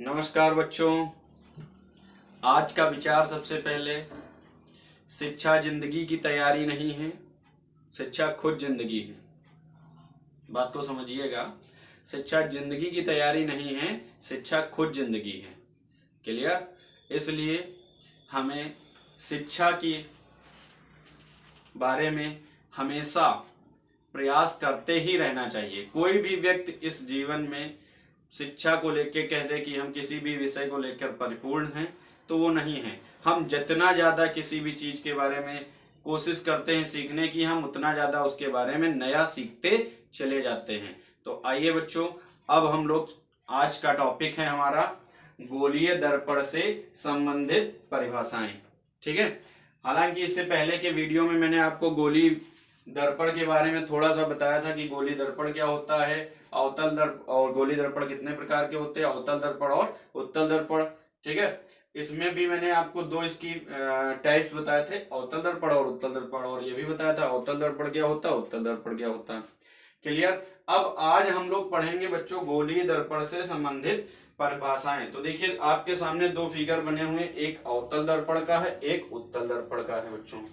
नमस्कार बच्चों। आज का विचार सबसे पहले, शिक्षा जिंदगी की तैयारी नहीं है, शिक्षा खुद जिंदगी है। बात को समझिएगा, शिक्षा जिंदगी की तैयारी नहीं है, शिक्षा खुद जिंदगी है। क्लियर? इसलिए हमें शिक्षा के बारे में हमेशा प्रयास करते ही रहना चाहिए। कोई भी व्यक्ति इस जीवन में शिक्षा को लेकर कह दे कि हम किसी भी विषय को लेकर परिपूर्ण हैं, तो वो नहीं है। हम जितना ज़्यादा किसी भी चीज़ के बारे में कोशिश करते हैं सीखने की, हम उतना ज़्यादा उसके बारे में नया सीखते चले जाते हैं। तो आइए बच्चों, अब हम लोग, आज का टॉपिक है हमारा गोलीय दर्पण से संबंधित परिभाषाएं। ठीक है। हालांकि इससे पहले के वीडियो में मैंने आपको गोली दर्पण के बारे में थोड़ा सा बताया था कि गोली दर्पण क्या होता है, अवतल दर्पण और गोली दर्पण कितने प्रकार के होते हैं, अवतल दर्पण और उत्तल दर्पण। ठीक है। इसमें भी मैंने आपको दो इसकी टाइप्स बताए थे, अवतल दर्पण और उत्तल दर्पण, और ये भी बताया था अवतल दर्पण क्या होता है, उत्तल दर्पण क्या होता है। क्लियर? अब आज हम लोग पढ़ेंगे बच्चों गोलीय दर्पण से संबंधित परिभाषाएं। तो देखिए आपके सामने दो फिगर बने हुए, एक अवतल दर्पण का है, एक उत्तल दर्पण का है। बच्चों,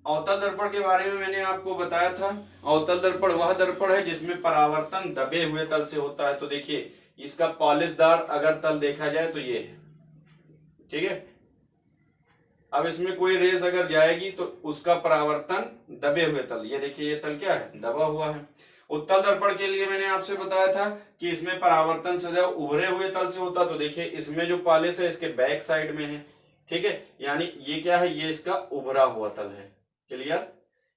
अवतल दर्पण के बारे में मैंने आपको बताया था। अवतल दर्पण वह दर्पण है जिसमें परावर्तन दबे हुए तल से होता है। तो देखिए इसका पॉलिशदार अगर तल देखा जाए तो ये है। ठीक है। अब इसमें कोई रेस अगर जाएगी तो उसका परावर्तन दबे हुए तल, ये देखिए ये तल क्या है, दबा हुआ है। उत्तल दर्पण के लिए मैंने आपसे बताया था कि इसमें परावर्तन सदैव उभरे हुए तल से होता। तो देखिए इसमें जो पॉलिश है इसके बैक साइड में है। ठीक है। यानी ये क्या है, ये इसका उभरा हुआ तल है। क्लियर?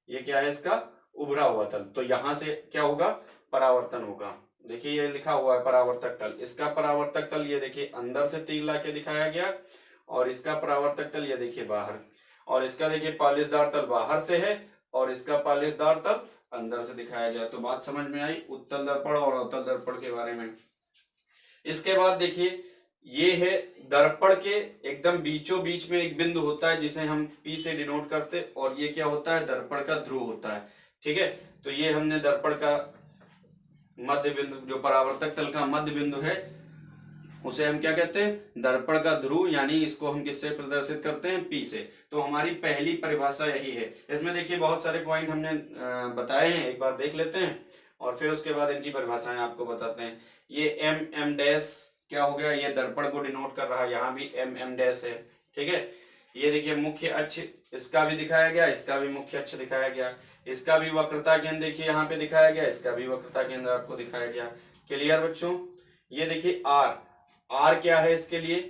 ये क्या है, इसका उभरा हुआ तल। तो यहां से क्या होगा, परावर्तन होगा। देखिए ये लिखा हुआ है परावर्तक तल, इसका परावर्तक तल ये देखिए अंदर से तीर लाके दिखाया गया, और इसका परावर्तक तल ये देखिए बाहर, और इसका देखिए पॉलिशदार तल बाहर से है और इसका पॉलिशदार तल अंदर से दिखाया जाए। तो बात समझ में आई उत्तल दर्पण और अवतल दर्पण के बारे में। इसके बाद देखिए ये है दर्पण के एकदम बीचों बीच में एक बिंदु होता है जिसे हम P से डिनोट करते, और ये क्या होता है, दर्पण का ध्रुव होता है। ठीक है। तो ये हमने दर्पण का मध्य बिंदु, जो परावर्तक तल का मध्य बिंदु है, उसे हम क्या कहते हैं, दर्पण का ध्रुव। यानी इसको हम किससे प्रदर्शित करते हैं, P से। तो हमारी पहली परिभाषा यही है। इसमें देखिए बहुत सारे पॉइंट हमने बताए हैं, एक बार देख लेते हैं और फिर उसके बाद इनकी परिभाषाएं आपको बताते हैं। ये M डैश क्या हो गया, ये दर्पण को डिनोट कर रहा है, यहाँ भी M डैश है। ठीक है। ये देखिए मुख्य अक्ष इसका भी दिखाया गया, इसका भी मुख्य अक्ष दिखाया गया, इसका भी वक्रता केंद्र देखिए यहाँ पे दिखाया गया, इसका भी वक्रता केंद्र आपको दिखाया गया। क्लियर बच्चों? ये देखिए आर क्या है, इसके लिए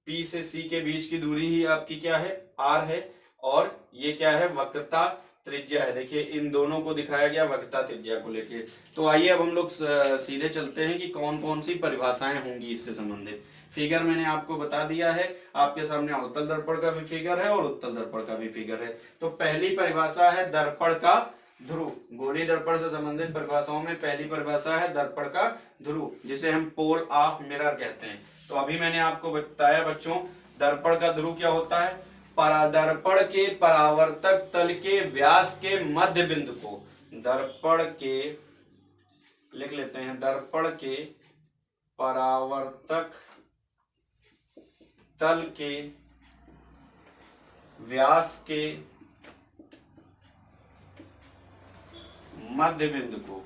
P से C के बीच की दूरी ही आपकी क्या है, R है, और ये क्या है, वक्रता त्रिज्या है। देखिए इन दोनों को दिखाया गया वक्रता त्रिज्या को लेके। तो आइए अब हम लोग सीधे चलते हैं कि कौन कौन सी परिभाषाएं होंगी इससे संबंधित। फिगर मैंने आपको बता दिया है, आपके सामने अवतल दर्पण का भी फिगर है और उत्तल दर्पण का भी फिगर है। तो पहली परिभाषा है दर्पण का ध्रुव। गोलीय दर्पण से संबंधित परिभाषाओं में पहली परिभाषा है दर्पण का ध्रुव, जिसे हम पोल ऑफ मिरर कहते हैं। तो अभी मैंने आपको बताया बच्चों, दर्पण का ध्रुव क्या होता है, दर्पण के परावर्तक तल के व्यास के मध्य बिंदु को, दर्पण के, लिख लेते हैं, दर्पण के परावर्तक तल के व्यास के मध्य बिंदु को,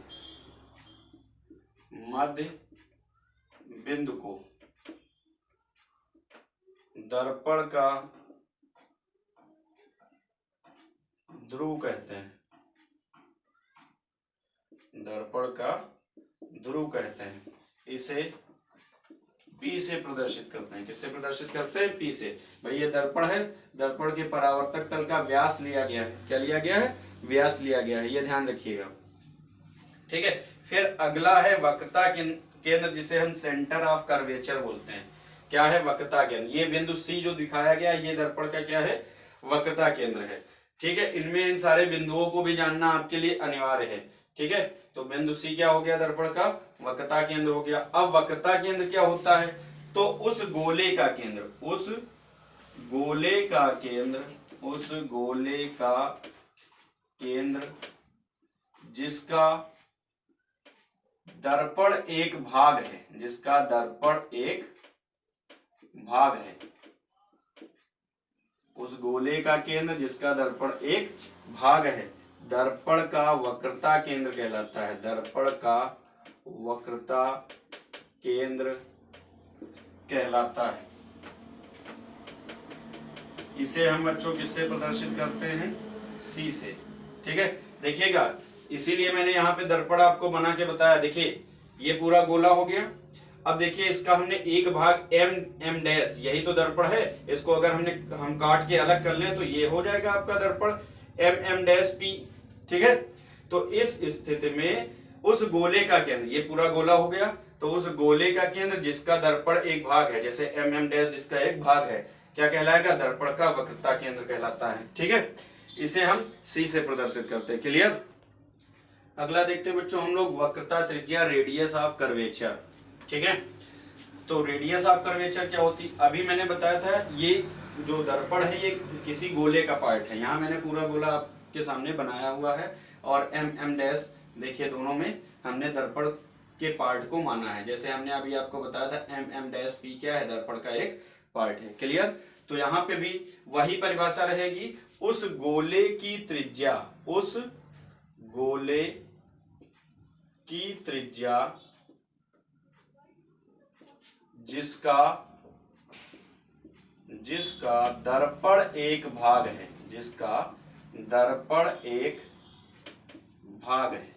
मध्य बिंदु को दर्पण का ध्रुव कहते हैं, दर्पण का ध्रुव कहते हैं। इसे P से प्रदर्शित करते हैं। किससे प्रदर्शित करते हैं, P से। भाई ये दर्पण है, दर्पण के परावर्तक तल का व्यास लिया गया है। क्या लिया गया है, व्यास लिया गया है, ये ध्यान रखिएगा। ठीक है। फिर अगला है वक्रता केंद्र, जिसे हम सेंटर ऑफ कर्वेचर बोलते हैं। क्या है, वक्रता केंद्र। ये बिंदु C जो दिखाया गया, ये दर्पण का क्या है, वक्रता केंद्र है। ठीक है। इनमें इन सारे बिंदुओं को भी जानना आपके लिए अनिवार्य है। ठीक है। तो बिंदु C क्या हो गया, दर्पण का वक्रता केंद्र हो गया। अब वक्रता केंद्र क्या होता है, तो उस गोले का केंद्र, उस गोले का केंद्र, उस गोले का केंद्र जिसका दर्पण एक भाग है, जिसका दर्पण एक भाग है, उस गोले का केंद्र जिसका दर्पण एक भाग है, दर्पण का वक्रता केंद्र कहलाता है। दर्पण का वक्रता केंद्र कहलाता है। इसे हम बच्चों किससे प्रदर्शित करते हैं? सी से। ठीक है, देखिएगा, इसीलिए मैंने यहाँ पे दर्पण आपको बना के बताया। देखिए ये पूरा गोला हो गया। अब देखिए इसका हमने एक भाग एम डैश, यही तो दर्पण है। इसको अगर हम काट के अलग कर लें तो ये हो जाएगा आपका दर्पण एम डैश पी। ठीक है, तो इस स्थिति में उस गोले का केंद्र, ये पूरा गोला हो गया, तो उस गोले का केंद्र जिसका दर्पण एक भाग है, जैसे एम डैश जिसका एक भाग है, क्या कहलाएगा? दर्पण का वक्रता केंद्र कहलाता है। ठीक है, इसे हम सी से प्रदर्शित करते हैं। क्लियर? अगला देखते हैं बच्चों हम लोग वक्रता त्रिज्या, रेडियस ऑफ कर्वेचर। ठीक है, तो रेडियस ऑफ कर्वेचर क्या होती? अभी मैंने बताया था ये जो दर्पण है ये किसी गोले का पार्ट है। यहाँ मैंने पूरा गोला आपके सामने बनाया हुआ है और एम डैश, देखिए दोनों में हमने दर्पण के पार्ट को माना है। जैसे हमने अभी आपको बताया था एम डैश पी क्या है? दर्पण का एक पार्ट है। क्लियर? तो यहाँ पे भी वही परिभाषा रहेगी, उस गोले की त्रिज्या, उस गोले की त्रिज्या जिसका दर्पण एक भाग है, जिसका दर्पण एक भाग है,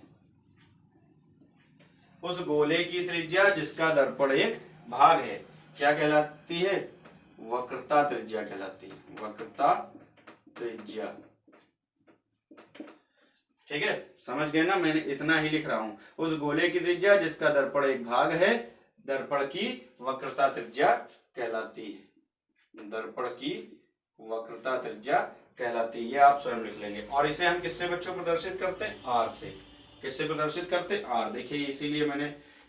उस गोले की त्रिज्या जिसका दर्पण एक भाग है, क्या कहलाती है? वक्रता त्रिज्या कहलाती है। वक्रता त्रिज्या। ठीक है, समझ गए ना? मैंने इतना ही लिख रहा हूं, उस गोले की त्रिज्या जिसका दर्पण एक भाग है, दर्पण की वक्रता त्रिज्या कहलाती है। दर्पण की वक्रता त्रिज्या कहलाती है। ये आप स्वयं लिख लेंगे। और इसे हम किससे बच्चों प्रदर्शित करते हैं? आर से। किससे प्रदर्शित करते हैं? आर। देखिए इसीलिए मैंने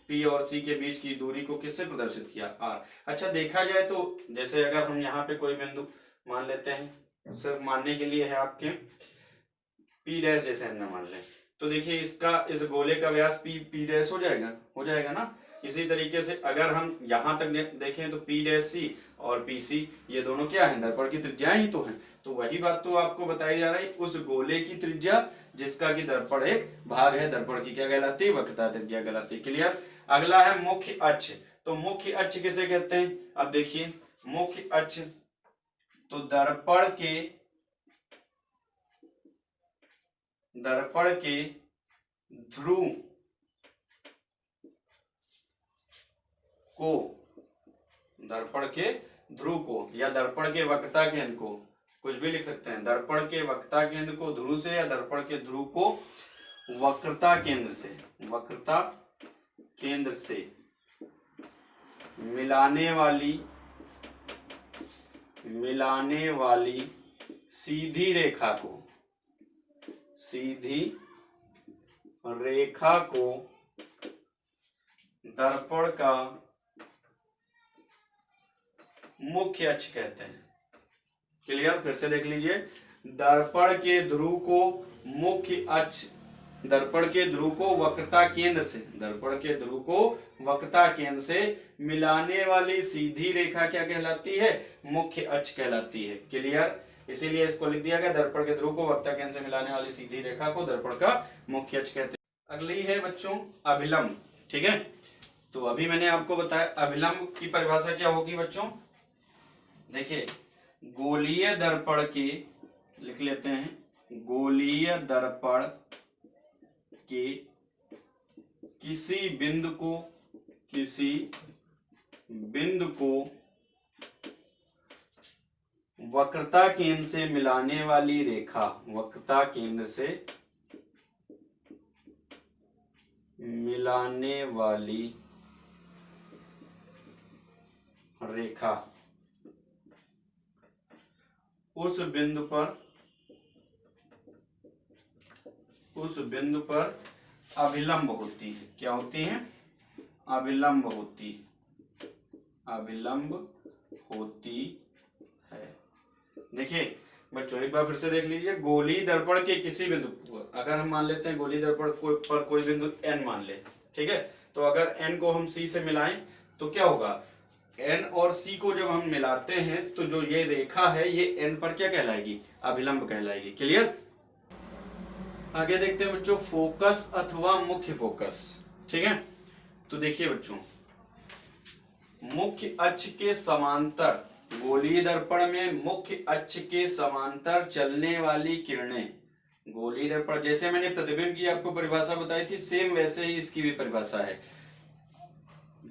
पी और सी के बीच की दूरी को किससे प्रदर्शित किया? आर। अच्छा, देखा जाए तो जैसे अगर हम यहाँ पे कोई बिंदु मान लेते हैं, सिर्फ मानने के लिए है आपके, पी डैश जैसे हमने मान लें, तो देखिए इसका, इस गोले का व्यास पी डैश हो जाएगा ना। इसी तरीके से अगर हम यहां तक देखें तो पी डैश सी और पी सी, ये दोनों क्या है? दर्पण की त्रिज्याएं ही तो हैं। तो वही बात तो आपको बताई जा रही है, उस गोले की त्रिज्या जिसका कि दर्पण एक भाग है, दर्पण की क्या कहलाती है? वक्रता त्रिज्या कहलाती है। क्लियर? अगला है मुख्य अक्ष। तो मुख्य अक्ष किसे कहते हैं? अब देखिए मुख्य अक्ष, तो दर्पण के ध्रुव को, दर्पण के ध्रुव को या दर्पण के वक्रता केंद्र को, कुछ भी लिख सकते हैं, दर्पण के वक्रता केंद्र को ध्रुव से या दर्पण के ध्रुव को वक्रता केंद्र से मिलाने वाली सीधी रेखा को दर्पण का मुख्य अक्ष कहते हैं। क्लियर? फिर से देख लीजिए, दर्पण के ध्रुव को मुख्य अक्ष, दर्पण के ध्रुव को वक्रता केंद्र से, दर्पण के ध्रुव को वक्रता केंद्र से मिलाने वाली सीधी रेखा क्या कहलाती है? मुख्य अक्ष कहलाती है। क्लियर? इसीलिए इसको लिख दिया गया, दर्पण के ध्रुव को वक्रता केंद्र से मिलाने वाली सीधी रेखा को दर्पण का मुख्य अक्ष कहते हैं। अगली है बच्चों अभिलंब। ठीक है, तो अभी मैंने आपको बताया अभिलंब की परिभाषा क्या होगी बच्चों। देखिए गोलीय दर्पण के, लिख लेते हैं, गोलीय दर्पण के किसी बिंदु को वक्रता केंद्र से मिलाने वाली रेखा, वक्रता केंद्र से मिलाने वाली रेखा उस बिंदु पर अभिलंब होती है। क्या होती है? अभिलंब होती है। देखिए बच्चों एक बार फिर से देख लीजिए, गोलीय दर्पण के किसी बिंदु, अगर हम मान लेते हैं गोलीय दर्पण पर कोई बिंदु n मान ले, ठीक है, तो अगर n को हम c से मिलाएं तो क्या होगा? एन और सी को जब हम मिलाते हैं तो जो ये रेखा है ये एन पर क्या कहलाएगी, अभिलंब कहलाएगी। क्लियर। आगे देखते हैं बच्चों, फोकस अथवा मुख्य फोकस। ठीक है, तो देखिए बच्चों, मुख्य अक्ष के समांतर, गोलीय दर्पण में मुख्य अक्ष के समांतर चलने वाली किरणें, गोलीय दर्पण जैसे मैंने प्रतिबिंब की आपको परिभाषा बताई थी, सेम वैसे ही इसकी भी परिभाषा है।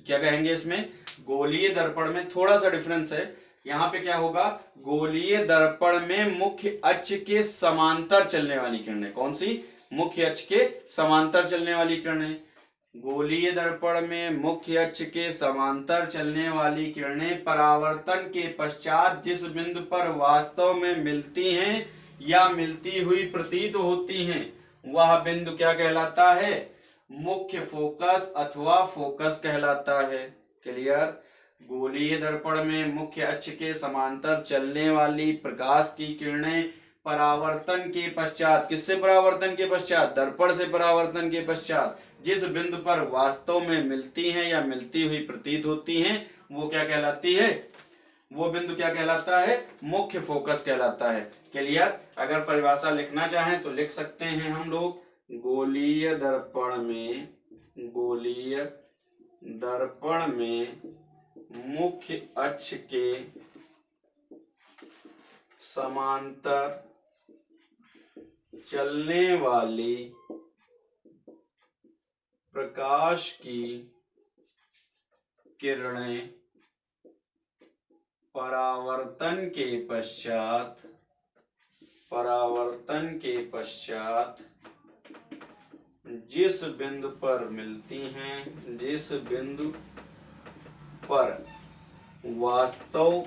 क्या कहेंगे इसमें, गोलीय दर्पण में थोड़ा सा डिफरेंस है। यहां पे क्या होगा, गोलीय दर्पण में मुख्य अक्ष के समांतर चलने वाली किरणें, कौन सी, मुख्य अक्ष के समांतर चलने वाली किरणें। गोलीय दर्पण में मुख्य अक्ष के समांतर चलने वाली किरणें परावर्तन के पश्चात जिस बिंदु पर वास्तव में मिलती हैं या मिलती हुई प्रतीत होती हैं, वह बिंदु क्या कहलाता है, मुख्य फोकस अथवा फोकस कहलाता है। क्लियर। गोलीय दर्पण में मुख्य अक्ष के समांतर चलने वाली प्रकाश की किरणें परावर्तन के पश्चात, किससे परावर्तन के पश्चात, दर्पण से परावर्तन के पश्चात जिस बिंदु पर वास्तव में मिलती हैं या मिलती हुई प्रतीत होती हैं, वो क्या कहलाती है, वो बिंदु क्या कहलाता है, मुख्य फोकस कहलाता है। क्लियर। अगर परिभाषा लिखना चाहें तो लिख सकते हैं हम लोग, गोलीय दर्पण में मुख्य अक्ष के समांतर चलने वाली प्रकाश की किरणें परावर्तन के पश्चात जिस बिंदु पर मिलती हैं, जिस बिंदु पर वास्तव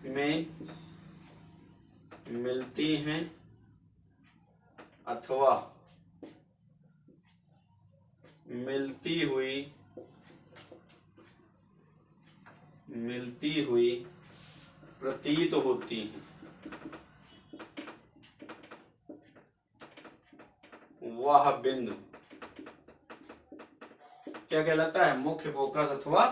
में मिलती हैं अथवा मिलती हुई प्रतीत होती हैं, वह बिंदु क्या कहलाता है, मुख्य फोकस अथवा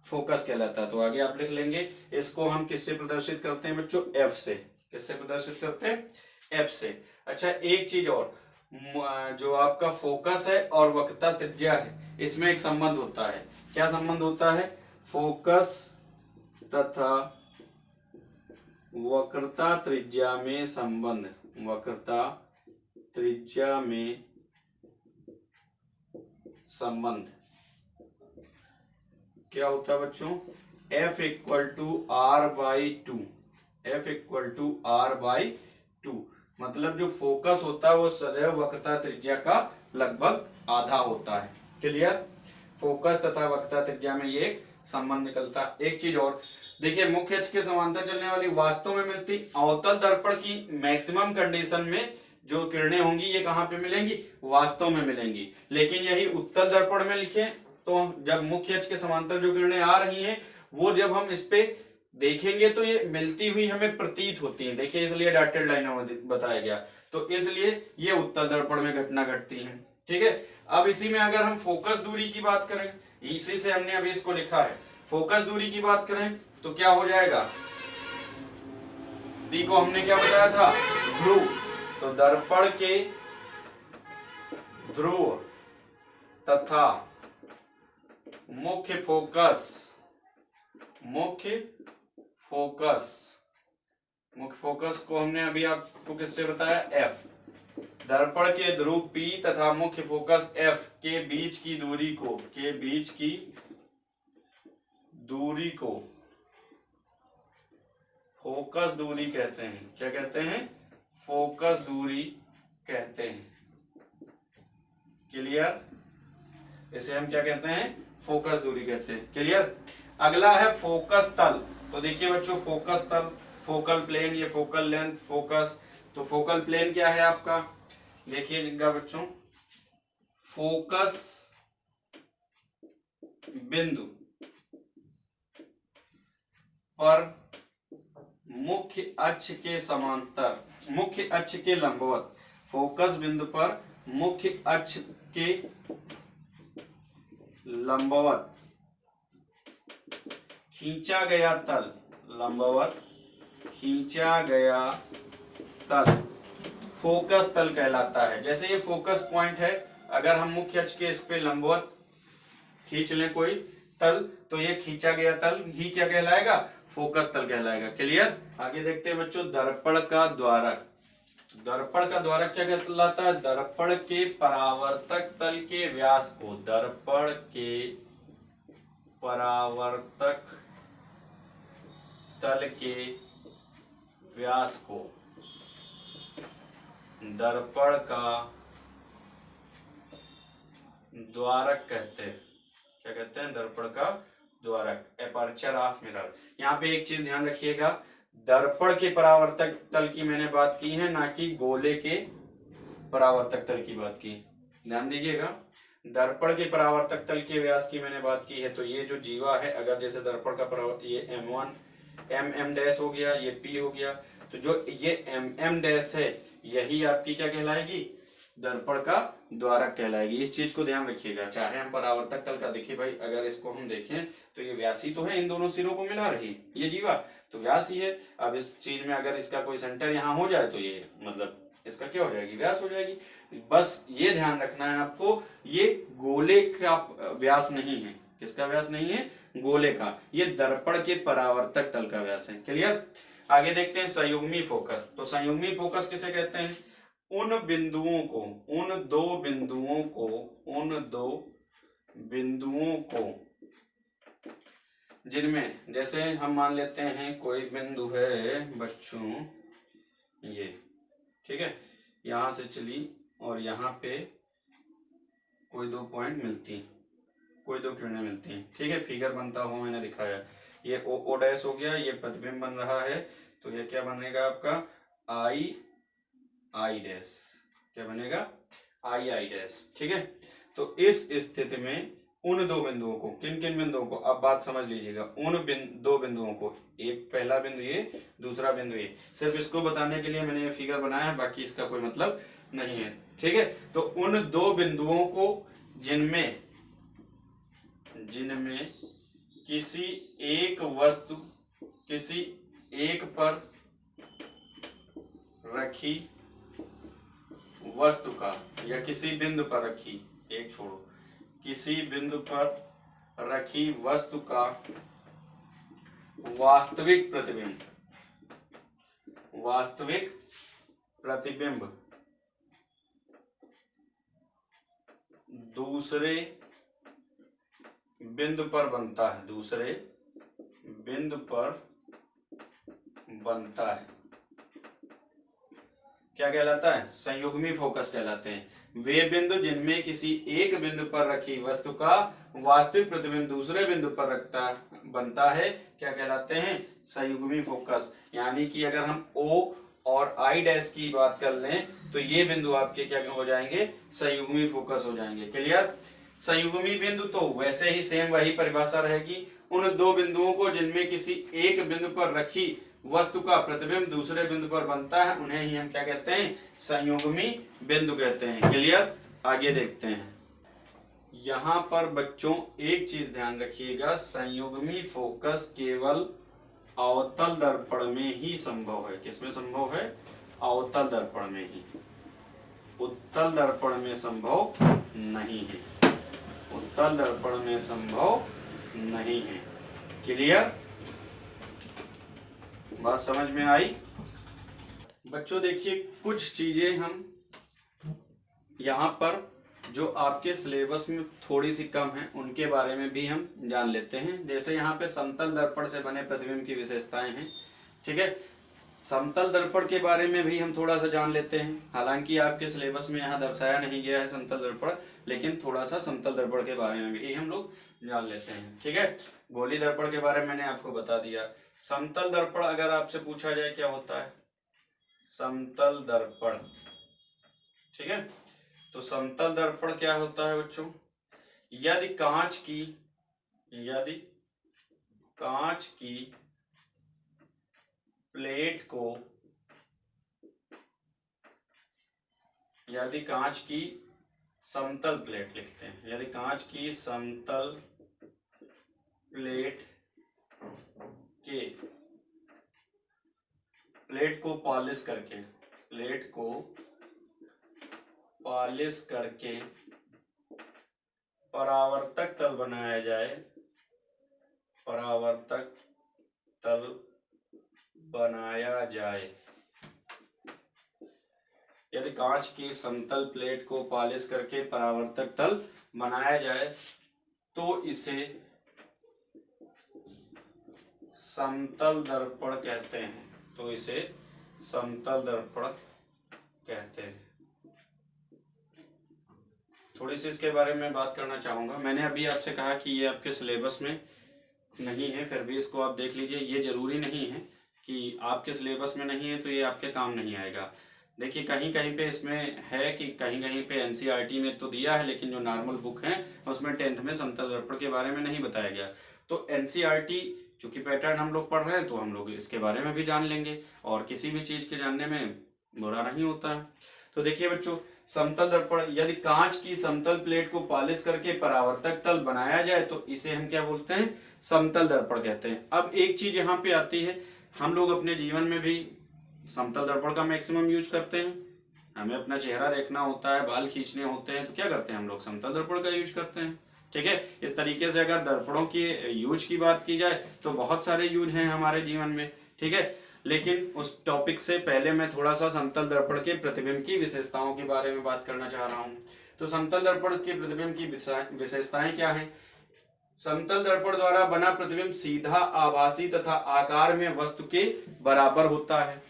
फोकस कहलाता है। तो आगे आप लिख लेंगे, इसको हम किससे प्रदर्शित करते हैं बच्चों, एफ से। किससे प्रदर्शित करते हैं, एफ से। अच्छा, एक चीज और, जो आपका फोकस है और वक्रता त्रिज्या है, इसमें एक संबंध होता है। क्या संबंध होता है, फोकस तथा वक्रता त्रिज्या में संबंध, वक्रता त्रिज्या में संबंध क्या होता है बच्चों, F equal to R by two, F equal to R by two. मतलब जो फोकस होता है वो सदैव वक्रता त्रिज्या का लगभग आधा होता है। क्लियर। फोकस तथा वक्रता त्रिज्या में ये एक संबंध निकलता है। एक चीज और देखिए, मुख्य अक्ष के समांतर चलने वाली वास्तव में मिलती अवतल दर्पण की मैक्सिमम कंडीशन में जो किरणें होंगी ये कहां पे मिलेंगी, वास्तव में मिलेंगी। लेकिन यही उत्तल दर्पण में लिखें तो जब मुख्य अक्ष के समांतर जो किरणें आ रही हैं वो जब हम इस पे देखेंगे तो ये मिलती हुई हमें प्रतीत होती हैं। देखिए, इसलिए डॉटेड लाइनों में बताया गया, तो इसलिए ये उत्तल दर्पण में घटना घटती है। ठीक है। अब इसी में अगर हम फोकस दूरी की बात करें, इसी से हमने अभी इसको लिखा है, फोकस दूरी की बात करें तो क्या हो जाएगा, डी को हमने क्या बताया था, ध्रुव। तो दर्पण के ध्रुव तथा मुख्य फोकस को हमने अभी आपको किससे बताया, एफ। दर्पण के ध्रुव P तथा मुख्य फोकस F के बीच की दूरी को फोकस दूरी कहते हैं। क्या कहते हैं, फोकस दूरी कहते हैं। क्लियर। इसे हम क्या कहते हैं, फोकस दूरी कहते हैं। क्लियर। अगला है फोकस तल। तो देखिए बच्चों, फोकस तल, फोकल प्लेन, ये फोकल लेंथ, फोकस। तो फोकल प्लेन क्या है आपका, देखिएगा बच्चों, फोकस बिंदु पर मुख्य अक्ष के समांतर, मुख्य अक्ष के लंबवत, फोकस बिंदु पर मुख्य अक्ष के लंबवत खींचा गया तल लंबवत, खींचा गया तल फोकस तल कहलाता है। जैसे ये फोकस पॉइंट है, अगर हम मुख्य अक्ष के इस पे लंबवत खींच लें कोई तल, तो ये खींचा गया तल ही क्या कहलाएगा? फोकस तल कहलाएगा। क्लियर? आगे देखते हैं बच्चों, दर्पण का द्वारक। दर्पण का द्वारक क्या कहलाता है? दर्पण के परावर्तक तल के व्यास को, दर्पण के परावर्तक तल के व्यास को दर्पण का द्वारक कहते हैं। क्या कहते हैं? दर्पण का द्वारक, एपर्चर ऑफ मिरर। यहाँ पे एक चीज ध्यान रखिएगा, दर्पण के परावर्तक तल की मैंने बात की है, ना कि गोले के परावर्तक तल की बात की। ध्यान दीजिएगा, दर्पण के परावर्तक तल के व्यास की मैंने बात की है। तो ये जो जीवा है, अगर जैसे दर्पण का ये M1 MM डैश हो गया, ये P हो गया, तो जो ये MM डैश है यही आपकी क्या कहलाएगी? दर्पण का द्वारक कहलाएगी। इस चीज को ध्यान रखिएगा। चाहे हम परावर्तक तल का देखिए भाई, अगर इसको हम देखें तो ये व्यासी तो है, इन दोनों सिरों को मिला रही ये जीवा, तो व्यास ही है। अब इस चीज में अगर इसका कोई सेंटर यहाँ हो जाए तो ये मतलब इसका क्या हो जाएगी? व्यास हो जाएगी। बस ये ध्यान रखना है आपको, ये गोले का व्यास नहीं है। किसका व्यास नहीं है? गोले का। ये दर्पण के परावर्तक तल का व्यास है। क्लियर? आगे देखते हैं संयुग्मी फोकस। तो संयुग्मी फोकस किसे कहते हैं? उन बिंदुओं को, उन दो बिंदुओं को जिनमें, जैसे हम मान लेते हैं कोई बिंदु है बच्चों ये, ठीक है, यहां से चली और यहाँ पे कोई दो पॉइंट मिलती, कोई दो किरणें मिलती हैं। ठीक है, फिगर बनता हुआ मैंने दिखाया। ये ओ डैश हो गया, ये प्रतिबिंब बन रहा है, तो ये क्या बनेगा आपका? I dash. क्या बनेगा? I dash. ठीक है, तो इस स्थिति में उन दो बिंदुओं को, किन किन बिंदुओं को, अब बात समझ लीजिएगा, उन दो बिंदुओं को, एक पहला बिंदु ये, दूसरा बिंदु ये, सिर्फ इसको बताने के लिए मैंने ये फिगर बनाया है, बाकी इसका कोई मतलब नहीं है। ठीक है, तो उन दो बिंदुओं को जिनमें किसी एक वस्तु, किसी एक पर रखी वस्तु का, या किसी बिंदु पर रखी, एक छोड़ो, किसी बिंदु पर रखी वस्तु का वास्तविक प्रतिबिंब दूसरे बिंदु पर बनता है, दूसरे बिंदु पर बनता है, क्या कहलाता है? संयुग्मी फोकस कहलाते हैं। वे बिंदु जिनमें किसी एक बिंदु पर रखी वस्तु का वास्तविक प्रतिबिंब दूसरे बिंदु पर बनता है, क्या कहलाते हैं? संयुग्मी फोकस। यानी कि अगर हम O और I डैश की बात कर लें तो ये बिंदु आपके क्या हो जाएंगे? संयुग्मी फोकस हो जाएंगे। क्लियर? संयुग्मी बिंदु तो वैसे ही सेम वही परिभाषा रहेगी, उन दो बिंदुओं को जिनमें किसी एक बिंदु पर रखी वस्तु का प्रतिबिंब दूसरे बिंदु पर बनता है, उन्हें ही हम क्या कहते हैं? संयुग्मी बिंदु कहते हैं। क्लियर? आगे देखते हैं। यहां पर बच्चों एक चीज ध्यान रखिएगा, संयुग्मी फोकस केवल अवतल दर्पण में ही संभव है। किसमें संभव है? अवतल दर्पण में ही, उत्तल दर्पण में संभव नहीं है, उत्तल दर्पण में संभव नहीं है। क्लियर? बात समझ में आई? बच्चों देखिए, कुछ चीजें हम यहाँ पर जो आपके सिलेबस में थोड़ी सी कम है उनके बारे में भी हम जान लेते हैं। जैसे यहाँ पे समतल दर्पण से बने प्रतिबिंब की विशेषताएं हैं। ठीक है, समतल दर्पण के बारे में भी हम थोड़ा सा जान लेते हैं। हालांकि आपके सिलेबस में यहाँ दर्शाया नहीं गया है समतल दर्पण, लेकिन थोड़ा सा समतल दर्पण के बारे में भी हम लोग जान लेते हैं। ठीक है, गोली दर्पण के बारे में मैंने आपको बता दिया। समतल दर्पण अगर आपसे पूछा जाए क्या होता है? समतल दर्पण, ठीक है, तो समतल दर्पण क्या होता है बच्चों? यदि कांच की प्लेट को, यदि कांच की समतल प्लेट लिखते हैं, यदि कांच की समतल प्लेट प्लेट को पॉलिश करके परावर्तक तल बनाया जाए, यदि कांच की समतल प्लेट को पॉलिश करके परावर्तक तल बनाया जाए तो इसे समतल दर्पण कहते हैं। थोड़ी सी इसके बारे में बात करना चाहूंगा। मैंने अभी आपसे कहा कि ये आपके सिलेबस में नहीं है, फिर भी इसको आप देख लीजिए। ये जरूरी नहीं है कि आपके सिलेबस में नहीं है तो ये आपके काम नहीं आएगा। देखिए कहीं कहीं पे इसमें है कि कहीं कहीं पे एनसीईआरटी में तो दिया है, लेकिन जो नॉर्मल बुक है उसमें 10th में समतल दर्पण के बारे में नहीं बताया गया। तो एनसीईआरटी चूंकि पैटर्न हम लोग पढ़ रहे हैं तो हम लोग इसके बारे में भी जान लेंगे, और किसी भी चीज के जानने में बुरा नहीं होता है। तो देखिए बच्चों, समतल दर्पण, यदि कांच की समतल प्लेट को पॉलिश करके परावर्तक तल बनाया जाए तो इसे हम क्या बोलते हैं? समतल दर्पण कहते हैं। अब एक चीज यहाँ पे आती है, हम लोग अपने जीवन में भी समतल दर्पण का मैक्सिमम यूज करते हैं। हमें अपना चेहरा देखना होता है, बाल खींचने होते हैं, तो क्या करते हैं हम लोग? समतल दर्पण का यूज करते हैं। ठीक है, इस तरीके से अगर दर्पणों की यूज की बात की जाए तो बहुत सारे यूज हैं हमारे जीवन में। ठीक है, लेकिन उस टॉपिक से पहले मैं थोड़ा सा समतल दर्पण के प्रतिबिंब की विशेषताओं के बारे में बात करना चाह रहा हूँ। तो समतल दर्पण के प्रतिबिंब की विशेषताएं क्या हैं? समतल दर्पण द्वारा बना प्रतिबिंब सीधा, आभासी तथा आकार में वस्तु के बराबर होता है।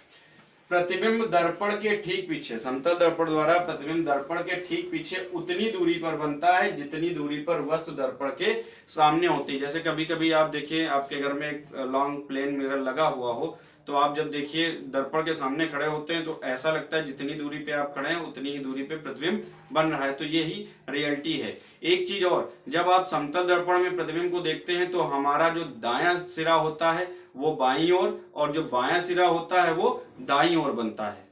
प्रतिबिंब दर्पण के ठीक पीछे, समतल दर्पण द्वारा प्रतिबिंब दर्पण के ठीक पीछे उतनी दूरी पर बनता है जितनी दूरी पर वस्तु दर्पण के सामने होती है। जैसे कभी कभी आप देखिए, आपके घर में एक लॉन्ग प्लेन मिरर लगा हुआ हो, तो आप जब देखिए दर्पण के सामने खड़े होते हैं तो ऐसा लगता है जितनी दूरी पे आप खड़े हैं उतनी ही दूरी पे प्रतिबिंब बन रहा है। तो यही रियलिटी है। एक चीज और, जब आप समतल दर्पण में प्रतिबिंब को देखते हैं तो हमारा जो दायां सिरा होता है वो बाईं ओर, और जो बायां सिरा होता है वो दाईं ओर बनता है।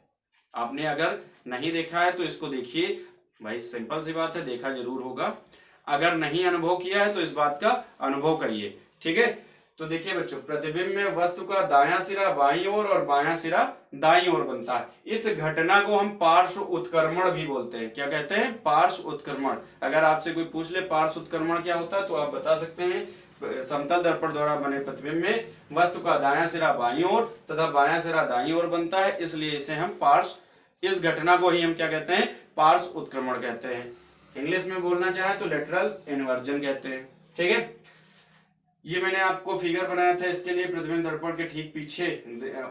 आपने अगर नहीं देखा है तो इसको देखिए भाई, सिंपल सी बात है, देखा जरूर होगा। अगर नहीं अनुभव किया है तो इस बात का अनुभव करिए। ठीक है, तो देखिए बच्चों, प्रतिबिंब में वस्तु का दायां सिरा बाईं ओर और बायां सिरा दाईं ओर बनता है। इस घटना को हम पार्श्व उत्क्रमण भी बोलते हैं। क्या कहते हैं? पार्श्व उत्क्रमण। अगर आपसे कोई पूछ ले पार्श्व उत्क्रमण क्या होता है तो आप बता सकते हैं, समतल दर्पण द्वारा बने प्रतिबिंब में वस्तु का दायां सिरा बाईं ओर तथा बायां सिरा दाईं ओर बनता है, इसलिए इसे हम इस घटना को ही हम क्या कहते हैं? पार्श्व उत्क्रमण कहते हैं। इंग्लिश में बोलना चाहे तो लेटरल इन्वर्जन कहते हैं। ठीक है, ये मैंने आपको फिगर बनाया था, इसके लिए प्रतिबिंब दर्पण के ठीक पीछे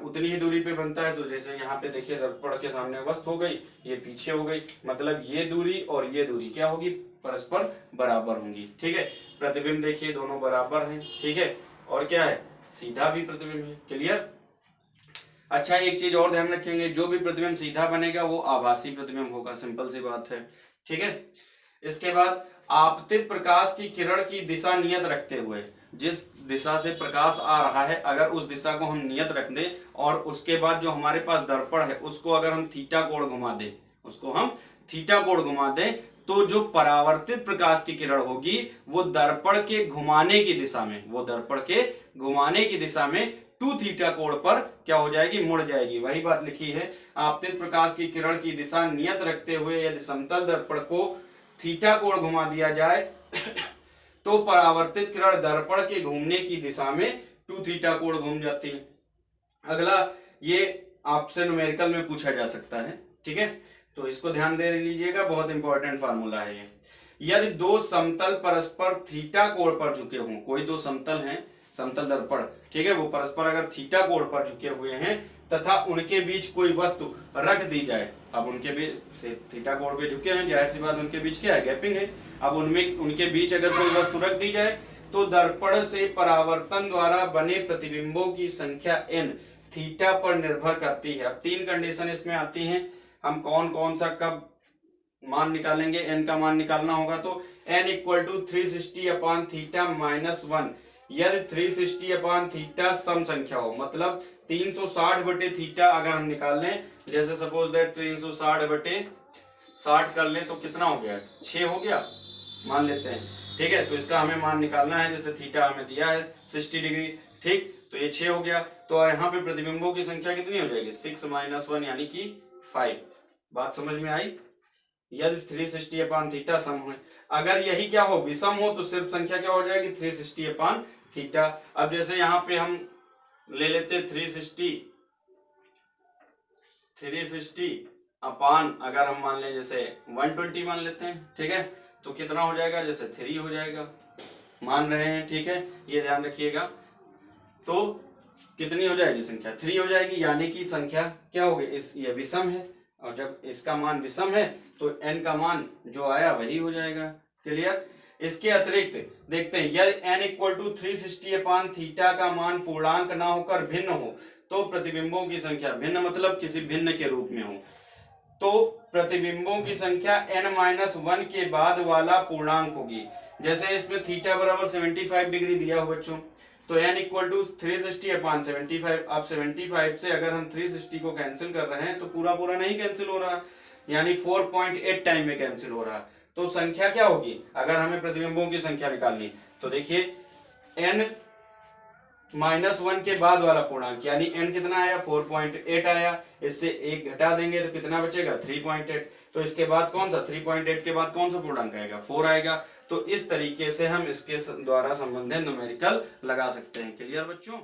उतनी ही दूरी पे बनता है। तो जैसे यहाँ पे देखिए, दर्पण के सामने वस्तु हो गई, ये पीछे हो गई, मतलब ये दूरी और ये दूरी क्या होगी? परस्पर बराबर होंगी। ठीक है, प्रतिबिंब देखिए दोनों बराबर हैं। ठीक है, और क्या है? सीधा भी प्रतिबिंब है। क्लियर? अच्छा, एक चीज और ध्यान रखेंगे, जो भी प्रतिबिंब सीधा बनेगा वो आभासी प्रतिबिंब होगा। सिंपल सी बात है। ठीक है, इसके बाद आपतित प्रकाश की किरण की दिशा नियत रखते हुए, जिस दिशा से प्रकाश आ रहा है अगर उस दिशा को हम नियत रख दें, और उसके बाद जो हमारे पास दर्पण है उसको अगर हम थीटा कोण घुमा दें, तो जो परावर्तित प्रकाश की किरण होगी वो दर्पण के घुमाने की दिशा में 2 थीटा कोण पर क्या हो जाएगी? मुड़ जाएगी। वही बात लिखी है, आपतित प्रकाश की किरण की दिशा नियत रखते हुए यदि समतल दर्पण को थीटा कोण घुमा दिया जाए तो परावर्तित किरण दर्पण के घूमने की दिशा में 2 थीटा कोण घूम जाती है। अगला, ये आपसे न्यूमेरिकल में पूछा जा सकता है। ठीक है, तो इसको ध्यान दे लीजिएगा, बहुत इंपॉर्टेंट फार्मूला है ये। यदि 2 समतल परस्पर थीटा कोण पर झुके हों, कोई 2 समतल हैं, समतल दर्पण, ठीक है, वो परस्पर अगर थीटा कोण पर झुके हुए हैं तथा उनके बीच कोई वस्तु रख दी जाए, अब उनके बीच थीटा कोण पे झुके हैं, जाहिर सी बात उनके बीच क्या है? गैपिंग है। अब उनके बीच अगर कोई वस्तु रख दी जाए तो दर्पण से परावर्तन द्वारा बने प्रतिबिंबों की संख्या n थीटा पर निर्भर करती है। अब 3 कंडीशन इसमें आती हैं, हम कौन सा कब मान निकालेंगे? n का मान निकालना होगा तो n equal to 360 upon theta minus 1। यदि 360 अपॉन थीटा सम संख्या हो, मतलब 360 बटे थीटा अगर हम निकाल लें, जैसे सपोज दैट 360 बटे 60 कर लें तो कितना हो गया? 6 हो गया, मान लेते हैं। ठीक है, तो इसका हमें मान निकालना है, जैसे थीटा हमें दिया है 60 डिग्री। ठीक, तो ये 6 हो गया। तो यहाँ पे प्रतिबिंबों की संख्या कितनी हो जाएगी 6 - 1 यानी कि 5। बात समझ में आई। यदि 360/θ सम हो, अगर यही क्या हो विषम हो तो सिर्फ संख्या क्या हो जाएगी 360/θ। अब जैसे यहाँ पे हम ले लेते 360 अपान, अगर हम मान लें जैसे 120 मान लेते हैं, ठीक है, तो कितना हो जाएगा जैसे 3 हो जाएगा, मान रहे हैं, ठीक है, ये ध्यान रखिएगा। तो कितनी हो जाएगी संख्या 3 हो जाएगी, यानी कि संख्या क्या होगी ये विषम है, और जब इसका मान विषम है तो n का मान जो आया वही हो जाएगा। क्लियर। इसके अतिरिक्त देखते हैं यदि n = 360/θ का मान पूर्णांक ना होकर भिन्न हो तो प्रतिबिंबों की संख्या भिन्न मतलब किसी भिन्न के रूप में हो, तो प्रतिबिंबों की संख्या n-1 के बाद वाला पूर्णांक होगी। जैसे इसमें θ बराबर 75 डिग्री दिया हो बच्चों, तो n = 360/75। अब 75 से अगर हम 360 को कैंसिल कर रहे हैं तो पूरा पूरा नहीं कैंसिल हो रहा, यानी 4.8 टाइम में कैंसिल हो रहा। तो संख्या क्या होगी अगर हमें प्रतिबिंबों की संख्या निकालनी, तो देखिए n-1 के बाद वाला पूर्णांक यानी n कितना आया 4.8 आया, इससे 1 घटा देंगे तो कितना बचेगा 3.8। तो इसके बाद कौन सा 3.8 के बाद कौन सा पूर्णांक आएगा 4 आएगा। तो इस तरीके से हम इसके द्वारा संबंधित न्यूमेरिकल लगा सकते हैं। क्लियर बच्चों।